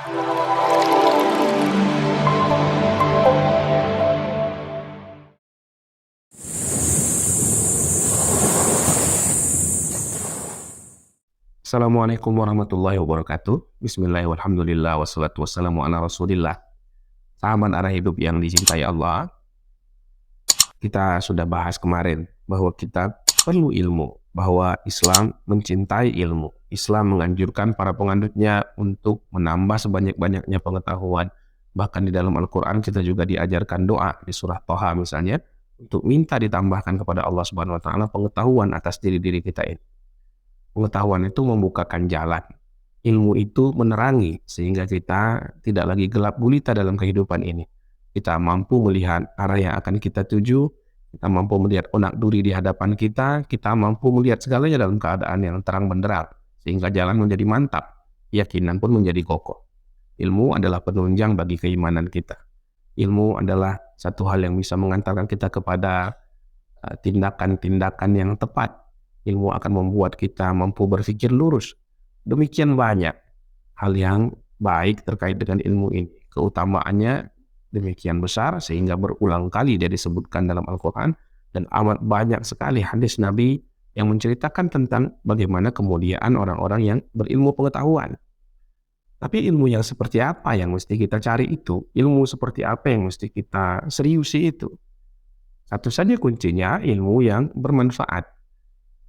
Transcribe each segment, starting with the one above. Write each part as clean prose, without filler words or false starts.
Assalamualaikum warahmatullahi wabarakatuh. Bismillahirrahmanirrahim. Walhamdulillah wassalatu wassalamu ala Rasulillah. Sahabat arah hidup yang dicintai Allah, kita sudah bahas kemarin bahwa kita perlu ilmu, bahwa Islam mencintai ilmu. Islam menganjurkan para penganutnya untuk menambah sebanyak-banyaknya pengetahuan. Bahkan di dalam Al-Quran kita juga diajarkan doa di surah Toha misalnya untuk minta ditambahkan kepada Allah Subhanahu Wa Taala pengetahuan atas diri-diri kita ini. Pengetahuan itu membukakan jalan. Ilmu itu menerangi sehingga kita tidak lagi gelap gulita dalam kehidupan ini. Kita mampu melihat arah yang akan kita tuju, kita mampu melihat onak duri di hadapan kita mampu melihat segalanya dalam keadaan yang terang benderang sehingga jalan menjadi mantap, keyakinan pun menjadi kokoh. Ilmu adalah penunjang bagi keimanan kita. Ilmu adalah satu hal yang bisa mengantarkan kita kepada tindakan-tindakan yang tepat. Ilmu akan membuat kita mampu berpikir lurus. Demikian banyak hal yang baik terkait dengan ilmu ini. Keutamaannya demikian besar sehingga berulang kali dia disebutkan dalam Al-Quran, dan amat banyak sekali hadis Nabi yang menceritakan tentang bagaimana kemuliaan orang-orang yang berilmu pengetahuan. Tapi ilmu yang seperti apa yang mesti kita cari itu? Ilmu seperti apa yang mesti kita seriusi itu? Satu saja kuncinya, ilmu yang bermanfaat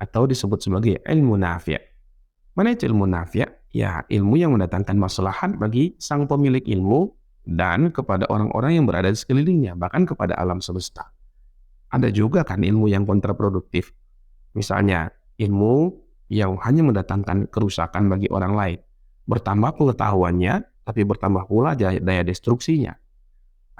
atau disebut sebagai ilmu nafi'. Mana itu ilmu nafi'? Ya, ilmu yang mendatangkan maslahat bagi sang pemilik ilmu dan kepada orang-orang yang berada di sekelilingnya, bahkan kepada alam semesta. Ada juga kan ilmu yang kontraproduktif. Misalnya, ilmu yang hanya mendatangkan kerusakan bagi orang lain. Bertambah pengetahuannya, tapi bertambah pula daya destruksinya.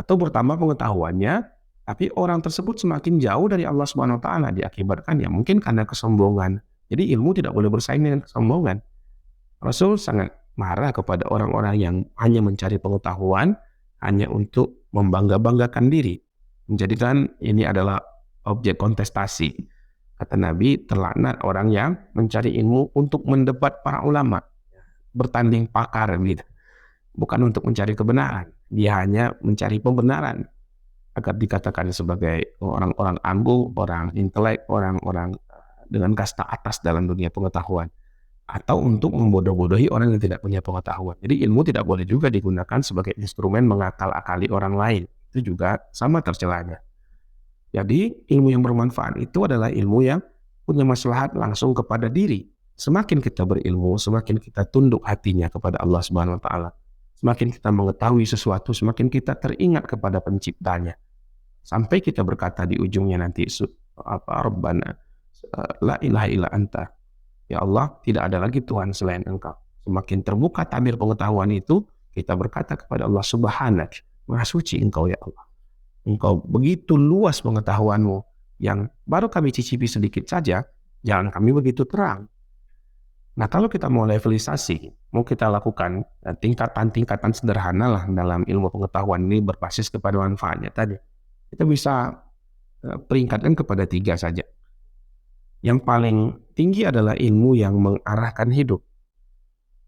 Atau bertambah pengetahuannya, tapi orang tersebut semakin jauh dari Allah Subhanahu Wa Taala, diakibatkan ya mungkin karena kesombongan. Jadi ilmu tidak boleh bersaing dengan kesombongan. Rasul sangat marah kepada orang-orang yang hanya mencari pengetahuan hanya untuk membangga-banggakan diri, menjadikan ini adalah objek kontestasi. Kata Nabi, terlaknat orang yang mencari ilmu untuk mendebat para ulama, bertanding pakar gitu. Bukan untuk mencari kebenaran, dia hanya mencari pembenaran agar dikatakan sebagai orang-orang angkuh, orang intelek, orang-orang dengan kasta atas dalam dunia pengetahuan, atau untuk membodoh-bodohi orang yang tidak punya pengetahuan. Jadi ilmu tidak boleh juga digunakan sebagai instrumen mengakal-akali orang lain. Itu juga sama tercelanya. Jadi ilmu yang bermanfaat itu adalah ilmu yang punya maslahat langsung kepada diri. Semakin kita berilmu, semakin kita tunduk hatinya kepada Allah Subhanahu Wa Taala. Semakin kita mengetahui sesuatu, semakin kita teringat kepada penciptanya. Sampai kita berkata di ujungnya nanti, Rabbana la ilaha illa anta. Ya Allah, tidak ada lagi Tuhan selain Engkau. Semakin terbuka tabir pengetahuan itu, kita berkata kepada Allah, Subhanak, Maha Suci Engkau ya Allah. Engkau begitu luas pengetahuanmu, yang baru kami cicipi sedikit saja, jalan kami begitu terang. Nah, kalau kita mau levelisasi, mau kita lakukan tingkatan-tingkatan sederhana lah dalam ilmu pengetahuan ini berbasis kepada manfaatnya tadi. Kita bisa peringkatkan kepada 3 saja. Yang paling tinggi adalah ilmu yang mengarahkan hidup.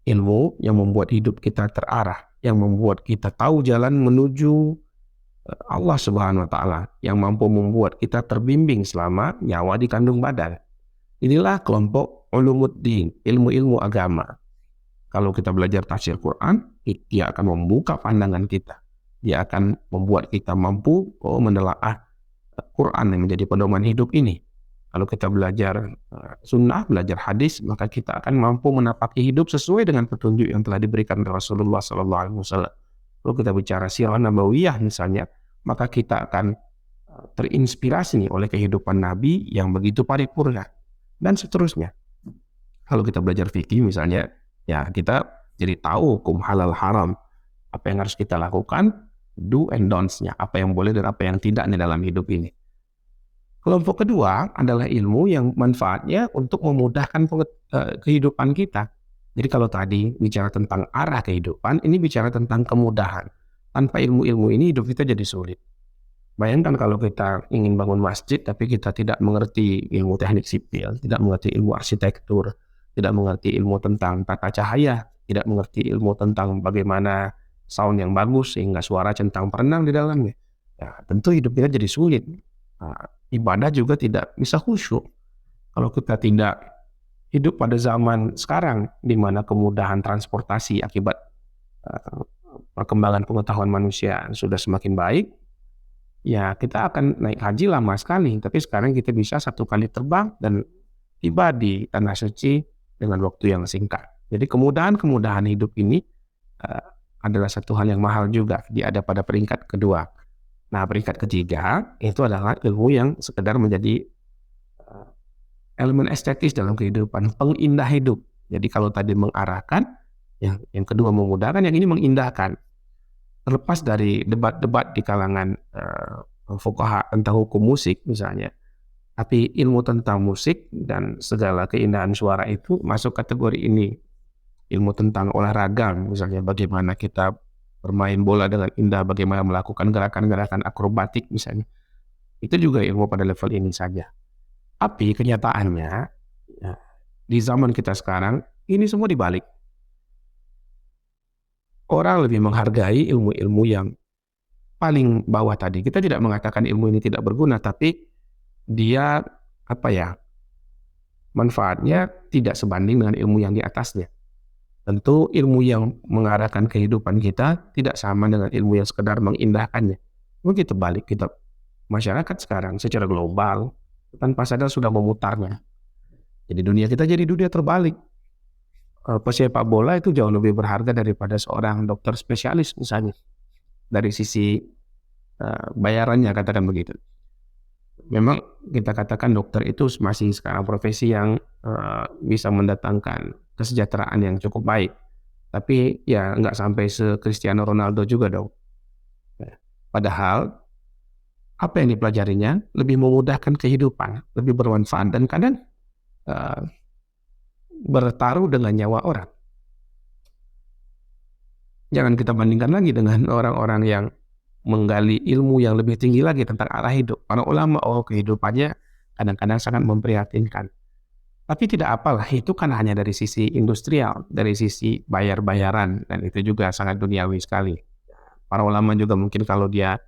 Ilmu yang membuat hidup kita terarah, yang membuat kita tahu jalan menuju Allah Subhanahu Wa Taala, yang mampu membuat kita terbimbing selama nyawa di kandung badan. Inilah kelompok ulumuddin, ilmu-ilmu agama. Kalau kita belajar tafsir Quran, dia akan membuka pandangan kita. Dia akan membuat kita mampu menelaah Quran yang menjadi pedoman hidup ini. Kalau kita belajar sunnah, belajar hadis, maka kita akan mampu menapaki hidup sesuai dengan petunjuk yang telah diberikan oleh Rasulullah SAW. Kalau kita bicara sirah nabawiyah misalnya, maka kita akan terinspirasi nih oleh kehidupan Nabi yang begitu paripurna. Dan seterusnya. Kalau kita belajar fikih misalnya, ya kita jadi tahu hukum halal haram, apa yang harus kita lakukan, do and don'ts-nya, apa yang boleh dan apa yang tidak nih dalam hidup ini. Kelompok kedua adalah ilmu yang manfaatnya untuk memudahkan kehidupan kita. Jadi kalau tadi bicara tentang arah kehidupan, ini bicara tentang kemudahan. Tanpa ilmu-ilmu ini hidup kita jadi sulit. Bayangkan kalau kita ingin bangun masjid tapi kita tidak mengerti ilmu teknik sipil, tidak mengerti ilmu arsitektur, tidak mengerti ilmu tentang tata cahaya, tidak mengerti ilmu tentang bagaimana sound yang bagus sehingga suara centang perenang di dalamnya, ya tentu hidup kita jadi sulit. Ibadah juga tidak bisa khusyuk kalau kita tidak hidup pada zaman sekarang di mana kemudahan transportasi akibat eh, perkembangan pengetahuan manusia sudah semakin baik. Ya kita akan naik haji lama sekali, tapi sekarang kita bisa 1 kali terbang dan tiba di tanah suci dengan waktu yang singkat. Jadi kemudahan-kemudahan hidup ini uh, adalah satu hal yang mahal juga. Dia ada pada peringkat kedua. Nah, peringkat ketiga itu adalah ilmu yang sekedar menjadi uh, elemen estetis dalam kehidupan, pengindah hidup. Jadi kalau tadi mengarahkan, yang kedua memudahkan, yang ini mengindahkan. Terlepas dari debat-debat di kalangan fuqaha tentang hukum musik misalnya, tapi ilmu tentang musik dan segala keindahan suara itu masuk kategori ini. Ilmu tentang olahraga misalnya, bagaimana kita bermain bola dengan indah, bagaimana melakukan gerakan-gerakan akrobatik misalnya, itu juga ilmu pada level ini saja. Tapi kenyataannya ya, di zaman kita sekarang ini semua dibalik. Orang lebih menghargai ilmu-ilmu yang paling bawah tadi. Kita tidak mengatakan ilmu ini tidak berguna, tapi dia manfaatnya tidak sebanding dengan ilmu yang di atasnya. Tentu ilmu yang mengarahkan kehidupan kita tidak sama dengan ilmu yang sekedar mengindahkannya. Mungkin terbalik, kita masyarakat sekarang secara global tanpa sadar sudah memutarnya. Jadi dunia kita jadi dunia terbalik. Pesepak bola itu jauh lebih berharga daripada seorang dokter spesialis misalnya. Dari sisi bayarannya, katakan begitu. Memang kita katakan dokter itu masih sekarang profesi yang bisa mendatangkan kesejahteraan yang cukup baik. Tapi ya nggak sampai se-Cristiano Ronaldo juga dong. Padahal apa yang dipelajarinya lebih memudahkan kehidupan, lebih bermanfaat, dan kadang bertaruh dengan nyawa orang. Jangan kita bandingkan lagi dengan orang-orang yang menggali ilmu yang lebih tinggi lagi tentang arah hidup. Para ulama, kehidupannya kadang-kadang sangat memprihatinkan. Tapi tidak apalah, itu kan hanya dari sisi industrial, dari sisi bayar-bayaran, dan itu juga sangat duniawi sekali. Para ulama juga mungkin kalau dia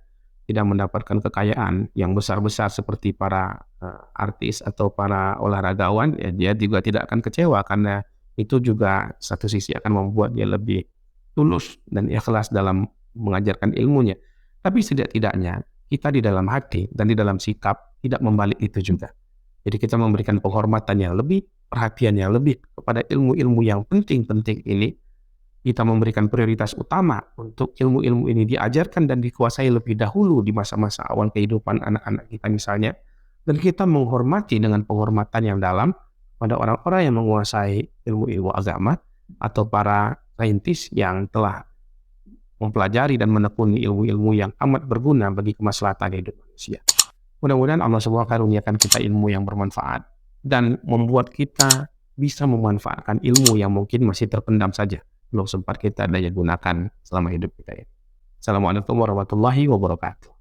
tidak mendapatkan kekayaan yang besar-besar seperti para artis atau para olahragawan, ya dia juga tidak akan kecewa, karena itu juga satu sisi akan membuat dia lebih tulus dan ikhlas dalam mengajarkan ilmunya. Tapi setidak-tidaknya kita di dalam hati dan di dalam sikap tidak membalik itu juga. Jadi kita memberikan penghormatan yang lebih, perhatian yang lebih kepada ilmu-ilmu yang penting-penting ini. Kita memberikan prioritas utama untuk ilmu-ilmu ini diajarkan dan dikuasai lebih dahulu di masa-masa awal kehidupan anak-anak kita misalnya. Dan kita menghormati dengan penghormatan yang dalam pada orang-orang yang menguasai ilmu-ilmu agama atau para saintis yang telah mempelajari dan menekuni ilmu-ilmu yang amat berguna bagi kemaslahatan hidup manusia. Mudah-mudahan Allah SWT karuniakan kita ilmu yang bermanfaat dan membuat kita bisa memanfaatkan ilmu yang mungkin masih terpendam saja, belum sempat kita daya gunakan selama hidup kita. Assalamualaikum warahmatullahi wabarakatuh.